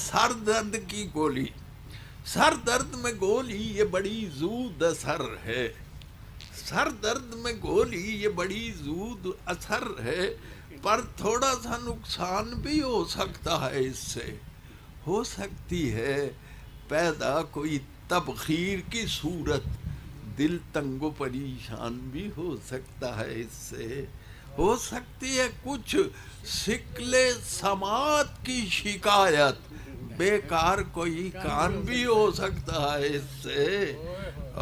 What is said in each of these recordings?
سر درد کی گولی، سر درد میں گولی یہ بڑی زود اثر ہے، سر درد میں گولی یہ بڑی زود اثر ہے، پر تھوڑا سا نقصان بھی ہو سکتا ہے اس سے، ہو سکتی ہے پیدا کوئی تبخیر کی صورت، دل تنگ و پریشان بھی ہو سکتا ہے اس سے، ہو سکتی ہے کچھ شکل سماعت کی شکایت، بیکار کوئی کان بھی ہو سکتا ہے اس سے،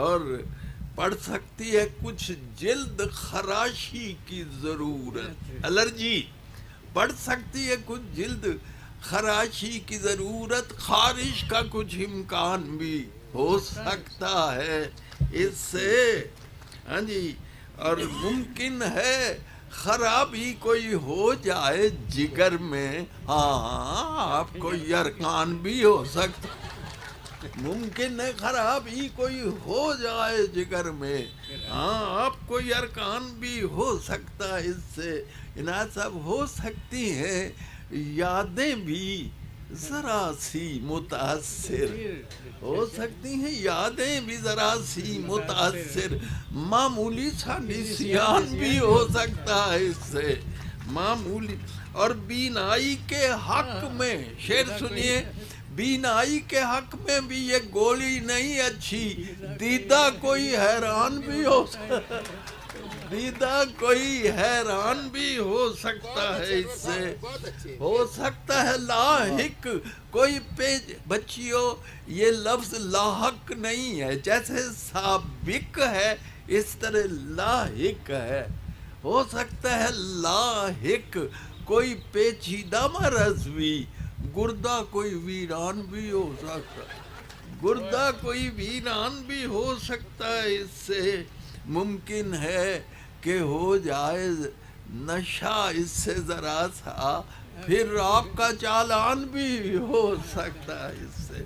اور پڑ سکتی ہے کچھ جلد خراشی کی ضرورت، الرجی پڑ سکتی ہے کچھ جلد خراشی کی ضرورت، خارش کا کچھ امکان بھی ہو سکتا ہے اس سے، ہاں جی، اور ممکن ہے خرابی کوئی ہو جائے جگر میں، ہاں آپ کو یرقان بھی ہو سکتا، ممکن ہے خرابی کوئی ہو جائے جگر میں، ہاں آپ کو یرقان بھی ہو سکتا ہے اس سے، عنایت صاحب ہو سکتی ہیں یادیں بھی ذرا سی متاثر، ہو سکتی ہیں یادیں بھی ذرا سی متاثر، معمولی سا نسیان بھی ہو سکتا ہے اس سے، معمولی، اور بینائی کے حق میں شعر سنیے، بینائی کے حق میں بھی یہ گولی نہیں اچھی، دیدہ کوئی حیران بھی ہو سکتا، دیدہ کوئی حیران بھی ہو سکتا ہے اس سے، ہو سکتا ہے لاحق کوئی پیج، بچیوں یہ لفظ لاحق نہیں ہے، جیسے سابق ہے اس طرح لاحق ہے، ہو سکتا ہے لاحق کوئی پیچیدہ مرض بھی، گردہ کوئی ویران بھی ہو سکتا ہے، گردہ کوئی ویران بھی ہو سکتا ہے اس سے، ممکن ہے کہ ہو جائے نشہ اس سے ذرا سا، پھر آپ کا چالان بھی ہو سکتا ہے اس سے۔